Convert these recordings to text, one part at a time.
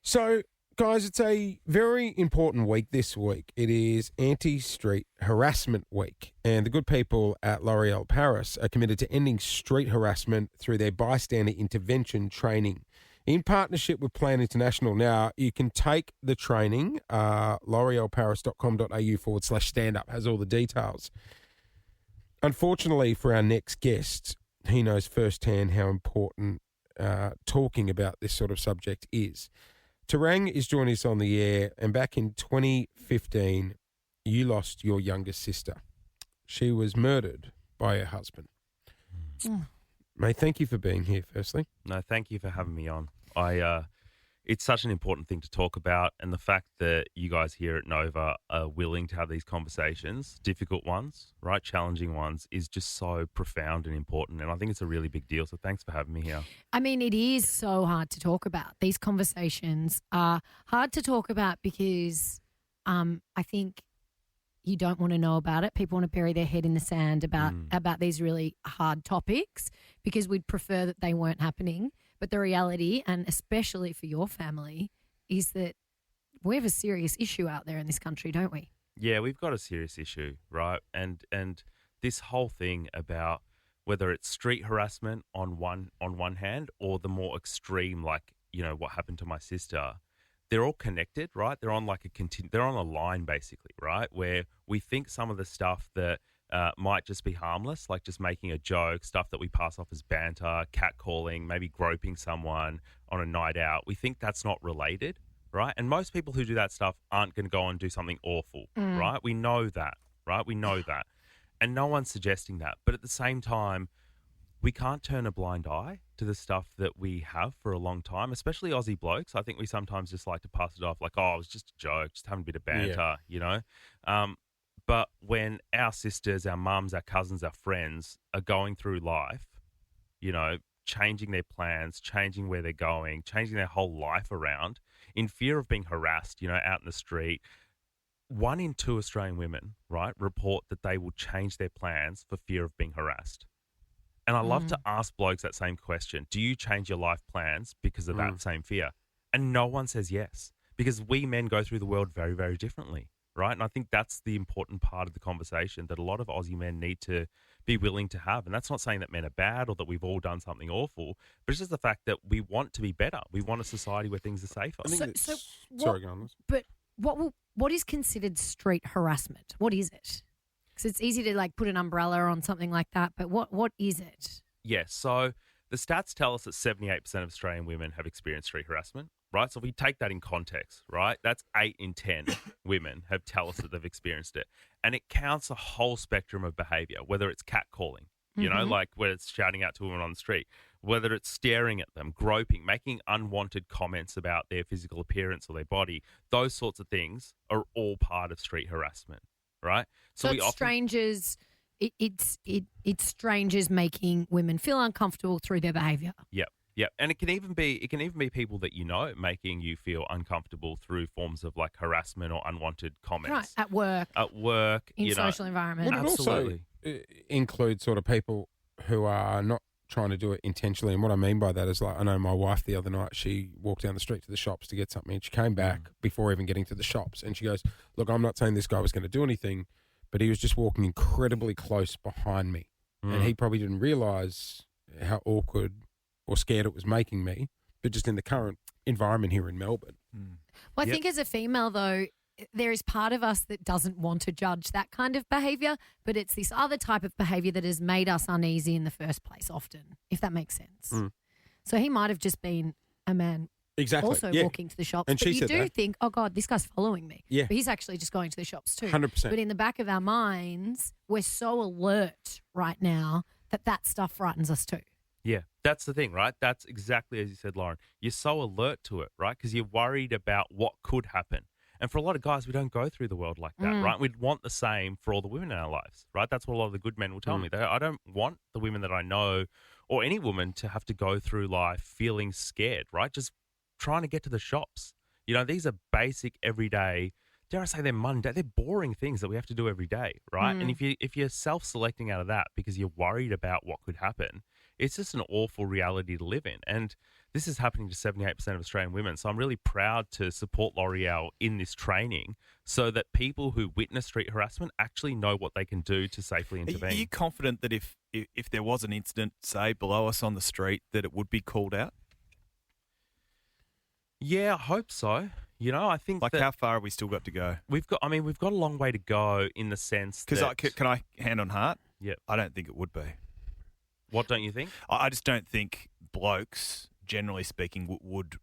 So, guys, it's a very important week this week. It is Anti Street Harassment Week, and the good people at L'Oreal Paris are committed to ending street harassment through their bystander intervention training. In partnership with Plan International, now you can take the training, l'orealparis.com.au/stand-up has all the details. Unfortunately for our next guest, he knows firsthand how important talking about this sort of subject is. Tarang is joining us on the air, and back in 2015, you lost your youngest sister. She was murdered by her husband. Mate, thank you for being here, firstly. No, thank you for having me on. It's such an important thing to talk about, and the fact that you guys here at Nova are willing to have these conversations, difficult ones, right, challenging ones, is just so profound and important, and I think it's a really big deal, so thanks for having me here. I mean, it is so hard to talk about. These conversations are hard to talk about because I think you don't want to know about it. People want to bury their head in the sand about these really hard topics because we'd prefer that they weren't happening. But the reality, and especially for your family, is that we have a serious issue out there in this country, don't we? Yeah, we've got a serious issue, right? And this whole thing about whether it's street harassment on one hand or the more extreme, like, you know, what happened to my sister, they're all connected, right? They're on like they're on a line basically, right? Where we think some of the stuff that might just be harmless, like just making a joke, stuff that we pass off as banter, catcalling, maybe groping someone on a night out. We think that's not related, right? And most people who do that stuff aren't going to go and do something awful, right? We know that, right? We know that. And no one's suggesting that. But at the same time, we can't turn a blind eye to the stuff that we have for a long time, especially Aussie blokes. I think we sometimes just like to pass it off like, oh, it was just a joke, just having a bit of banter, you know? But when our sisters, our mums, our cousins, our friends are going through life, you know, changing their plans, changing where they're going, changing their whole life around in fear of being harassed, you know, out in the street, 1 in 2 Australian women, right, report that they will change their plans for fear of being harassed. And I love to ask blokes that same question. Do you change your life plans because of that same fear? And no one says yes, because we men go through the world very, very differently. Right. And I think that's the important part of the conversation that a lot of Aussie men need to be willing to have. And that's not saying that men are bad or that we've all done something awful, but it's just the fact that we want to be better. We want a society where things are safer. Sorry, go on, Liz. But what is considered street harassment? What is it? Because it's easy to like put an umbrella on something like that, but what is it? Yes. So the stats tell us that 78% of Australian women have experienced street harassment. Right, so if we take that in context, right, that's 8 in 10 women have tell us that they've experienced it, and it counts a whole spectrum of behaviour. Whether it's catcalling, you know, like where it's shouting out to women on the street, whether it's staring at them, groping, making unwanted comments about their physical appearance or their body, those sorts of things are all part of street harassment, right? So it's strangers. It's strangers making women feel uncomfortable through their behaviour. Yep. Yeah, and it can even be people that you know making you feel uncomfortable through forms of like harassment or unwanted comments. Right, at work, in you social environment. But it also includes sort of people who are not trying to do it intentionally. And what I mean by that is, like, I know my wife the other night, she walked down the street to the shops to get something, and she came back before even getting to the shops, and she goes, look, I'm not saying this guy was going to do anything, but he was just walking incredibly close behind me, and he probably didn't realise how awkward or scared it was making me, but just in the current environment here in Melbourne. Well, I think as a female, though, there is part of us that doesn't want to judge that kind of behaviour, but it's this other type of behaviour that has made us uneasy in the first place often, if that makes sense. So he might have just been a man also walking to the shops, and but you do that. think, oh, God, this guy's following me. Yeah. But he's actually just going to the shops too. 100%. But in the back of our minds, we're so alert right now that stuff frightens us too. Yeah, that's the thing, right? That's exactly as you said, Lauren. You're so alert to it, right? Because you're worried about what could happen. And for a lot of guys, we don't go through the world like that, right? We'd want the same for all the women in our lives, right? That's what a lot of the good men will tell me. I don't want the women that I know or any woman to have to go through life feeling scared, right? Just trying to get to the shops. You know, these are basic, everyday, dare I say they're mundane, they're boring things that we have to do every day, right? And if you're self-selecting out of that because you're worried about what could happen, it's just an awful reality to live in. And this is happening to 78% of Australian women. So I'm really proud to support L'Oreal in this training so that people who witness street harassment actually know what they can do to safely intervene. Are you confident that if there was an incident, say, below us on the street, that it would be called out? Yeah, I hope so. You know, I think Like, that how far have we still got to go? we've got a long way to go in the sense Because that... can I hand on heart? Yep. I don't think it would be. What don't you think? I just don't think blokes, generally speaking, would.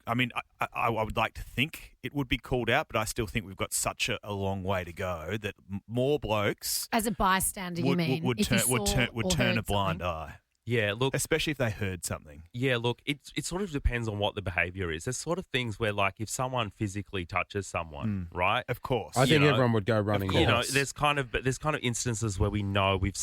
I mean, I would like to think it would be called out, but I still think we've got such a long way to go that more blokes As a bystander, you mean? would if you turn saw or turn a heard blind something. eye, Yeah, look, especially if they heard something. Yeah, look, it sort of depends on what the behaviour is. There's sort of things where, like, if someone physically touches someone, right? Of course. I think know, everyone would go running. course. You know, off. there's kind of instances where we know, we've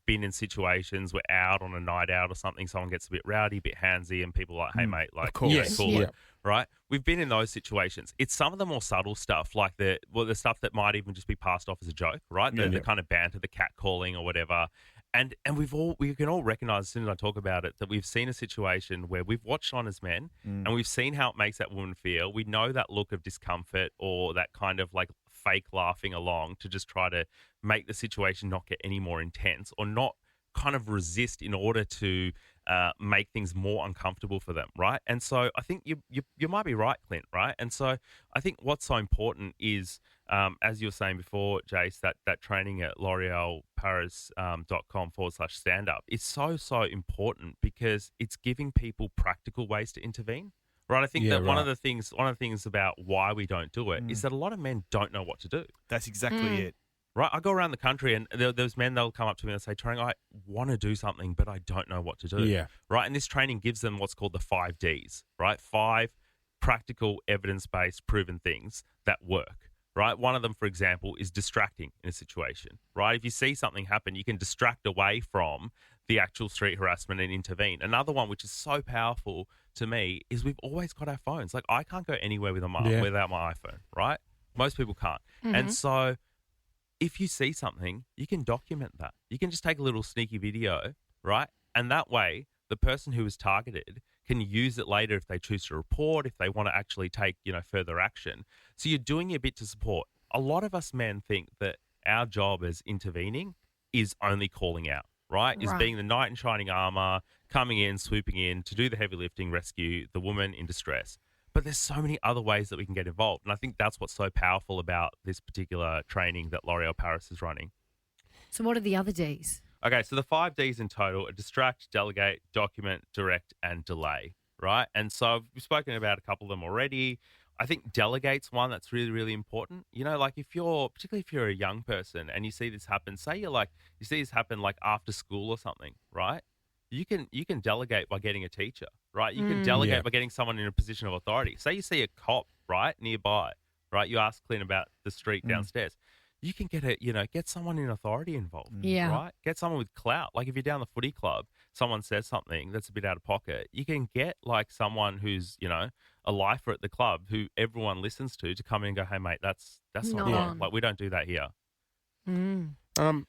been in situations, we're out on a night out or something, someone gets a bit rowdy, a bit handsy, and people are like, hey, mate, like, course. you know, Yes. cool Yeah. it, right? We've been in those situations. It's some of the more subtle stuff, like the stuff that might even just be passed off as a joke, right? The kind of banter, the catcalling or whatever. And we can all recognise as soon as I talk about it that we've seen a situation where we've watched on as men and we've seen how it makes that woman feel. We know that look of discomfort or that kind of like fake laughing along to just try to make the situation not get any more intense or not kind of resist in order to make things more uncomfortable for them, right? And so I think you might be right, Clint, right? And so I think what's so important is, as you were saying before, Jace, that training at l'orealparis.com/stand-up is so important because it's giving people practical ways to intervene. Right, I think that one of the things about why we don't do it is that a lot of men don't know what to do. That's exactly it. Right, I go around the country and there's men, they'll come up to me and say, Tarang, I want to do something, but I don't know what to do. Yeah. Right, and this training gives them what's called the 5 Ds, right? 5 practical, evidence-based, proven things that work, right? One of them, for example, is distracting in a situation, right? If you see something happen, you can distract away from the actual street harassment and intervene. Another one, which is so powerful to me, is we've always got our phones. Like, I can't go anywhere without my iPhone, right? Most people can't. And so if you see something, you can document that. You can just take a little sneaky video, right? And that way, the person who was targeted can use it later if they choose to report, if they want to actually take, further action. So you're doing your bit to support. A lot of us men think that our job as intervening is only calling out, right? Is being the knight in shining armor, coming in, swooping in to do the heavy lifting, rescue the woman in distress. But there's so many other ways that we can get involved. And I think that's what's so powerful about this particular training that L'Oreal Paris is running. So what are the other Ds? Okay, so the 5 Ds in total are distract, delegate, document, direct, and delay, right? And so we've spoken about a couple of them already. I think delegate's one that's really, really important. You know, like particularly if you're a young person and you see this happen, say you see this happen like after school or something, right? You can delegate by getting a teacher, right? You can delegate by getting someone in a position of authority. Say you see a cop, right, nearby, right? You ask Clint about the street downstairs. You can get someone in authority involved, right? Get someone with clout. Like if you're down the footy club, someone says something that's a bit out of pocket. You can get like someone who's, a lifer at the club who everyone listens to come in and go, hey, mate, that's not right. Like we don't do that here. So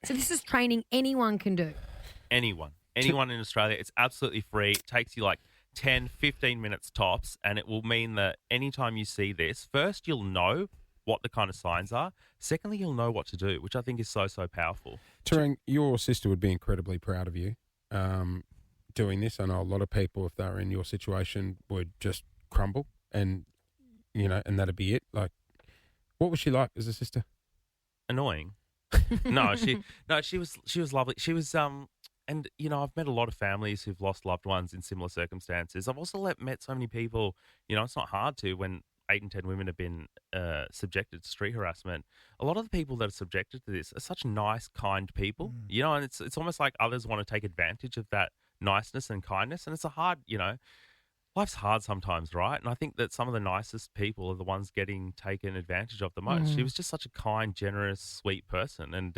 this is training anyone can do. Anyone in Australia. It's absolutely free. It takes you like 10, 15 minutes tops, and it will mean that anytime you see this, first you'll know what the kind of signs are. Secondly, you'll know what to do, which I think is so, so powerful. Tarang, your sister would be incredibly proud of you doing this. I know a lot of people, if they were in your situation, would just crumble and, and that'd be it. Like, what was she like as a sister? Annoying. No, she was lovely. She was and I've met a lot of families who've lost loved ones in similar circumstances. I've also met so many people. It's not hard to when 8 in 10 women have been subjected to street harassment. A lot of the people that are subjected to this are such nice, kind people. And it's almost like others want to take advantage of that niceness and kindness. And it's life's hard sometimes, right? And I think that some of the nicest people are the ones getting taken advantage of the most. She was just such a kind, generous, sweet person. And,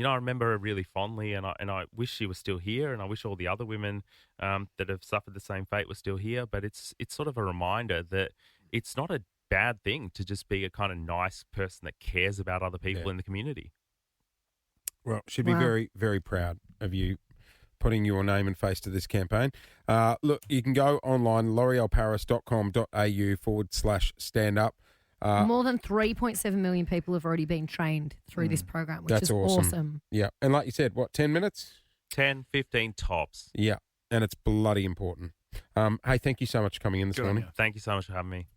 I remember her really fondly, and I wish she was still here, and I wish all the other women that have suffered the same fate were still here. But it's sort of a reminder that it's not a bad thing to just be a kind of nice person that cares about other people in the community. Well, she'd be very, very proud of you putting your name and face to this campaign. Look, you can go online, l'orealparis.com.au/stand up. More than 3.7 million people have already been trained through this program, which That's is awesome. Yeah. And like you said, 10 minutes? 10, 15 tops. Yeah. And it's bloody important. Hey, thank you so much for coming in this Good on morning. you. Thank you so much for having me.